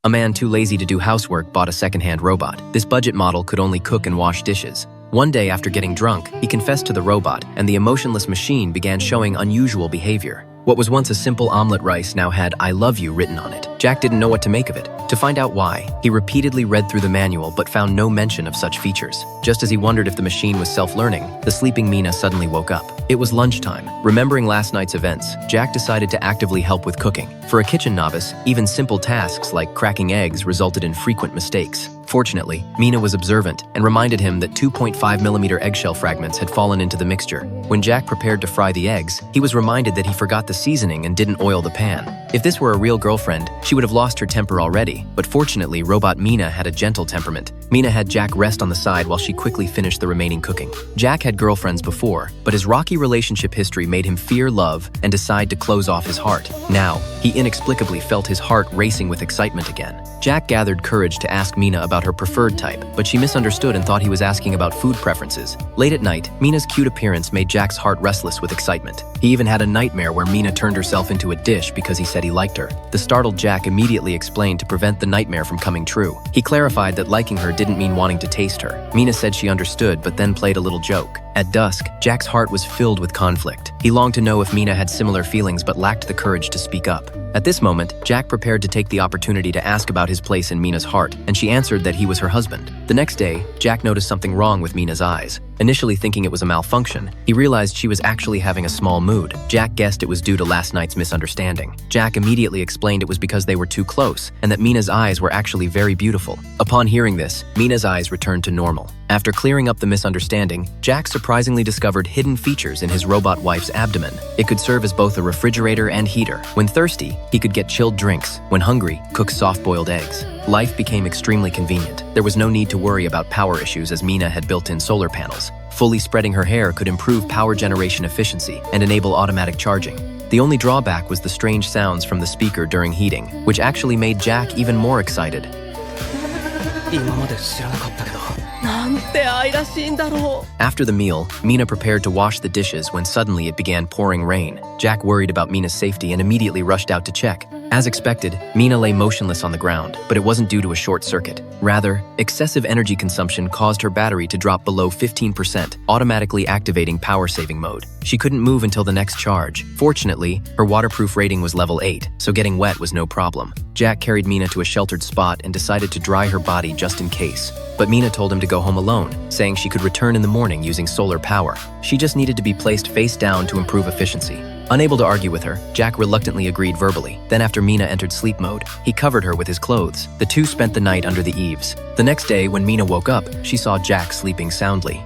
A man too lazy to do housework bought a second-hand robot. This budget model could only cook and wash dishes. One day after getting drunk, he confessed to the robot, and the emotionless machine began showing unusual behavior. What was once a simple omelet rice now had "I love you" written on it. Jack didn't know what to make of it. To find out why, he repeatedly read through the manual but found no mention of such features. Just as he wondered if the machine was self-learning, the sleeping Mina suddenly woke up. It was lunchtime. Remembering last night's events, Jack decided to actively help with cooking. For a kitchen novice, even simple tasks like cracking eggs resulted in frequent mistakes. Fortunately, Mina was observant and reminded him that 2.5mm eggshell fragments had fallen into the mixture. When Jack prepared to fry the eggs, he was reminded that he forgot the seasoning and didn't oil the pan. If this were a real girlfriend, she would have lost her temper already, but fortunately, robot Mina had a gentle temperament. Mina had Jack rest on the side while she quickly finished the remaining cooking. Jack had girlfriends before, but his rocky relationship history made him fear love and decide to close off his heart. Now, he inexplicably felt his heart racing with excitement again. Jack gathered courage to ask Mina about her preferred type, but she misunderstood and thought he was asking about food preferences. Late at night, Mina's cute appearance made Jack's heart restless with excitement. He even had a nightmare where Mina turned herself into a dish because he said he liked her. The startled Jack immediately explained to prevent the nightmare from coming true. He clarified that liking her didn't mean wanting to taste her. Mina said she understood, but then played a little joke. At dusk, Jack's heart was filled with conflict. He longed to know if Mina had similar feelings but lacked the courage to speak up. At this moment, Jack prepared to take the opportunity to ask about his place in Mina's heart, and she answered that he was her husband. The next day, Jack noticed something wrong with Mina's eyes. Initially thinking it was a malfunction, he realized she was actually having a small mood. Jack guessed it was due to last night's misunderstanding. Jack immediately explained it was because they were too close, and that Mina's eyes were actually very beautiful. Upon hearing this, Mina's eyes returned to normal. After clearing up the misunderstanding, Jack surprisingly discovered hidden features in his robot wife's abdomen. It could serve as both a refrigerator and heater. When thirsty, he could get chilled drinks. When hungry, cook soft-boiled eggs. Life became extremely convenient. There was no need to worry about power issues as Mina had built-in solar panels. Fully spreading her hair could improve power generation efficiency and enable automatic charging. The only drawback was the strange sounds from the speaker during heating, which actually made Jack even more excited. After the meal, Mina prepared to wash the dishes when suddenly it began pouring rain. Jack worried about Mina's safety and immediately rushed out to check. As expected, Mina lay motionless on the ground, but it wasn't due to a short circuit. Rather, excessive energy consumption caused her battery to drop below 15%, automatically activating power-saving mode. She couldn't move until the next charge. Fortunately, her waterproof rating was level 8, so getting wet was no problem. Jack carried Mina to a sheltered spot and decided to dry her body just in case. But Mina told him to go home alone, saying she could return in the morning using solar power. She just needed to be placed face down to improve efficiency. Unable to argue with her, Jack reluctantly agreed verbally. Then after Mina entered sleep mode, he covered her with his clothes. The two spent the night under the eaves. The next day, when Mina woke up, she saw Jack sleeping soundly.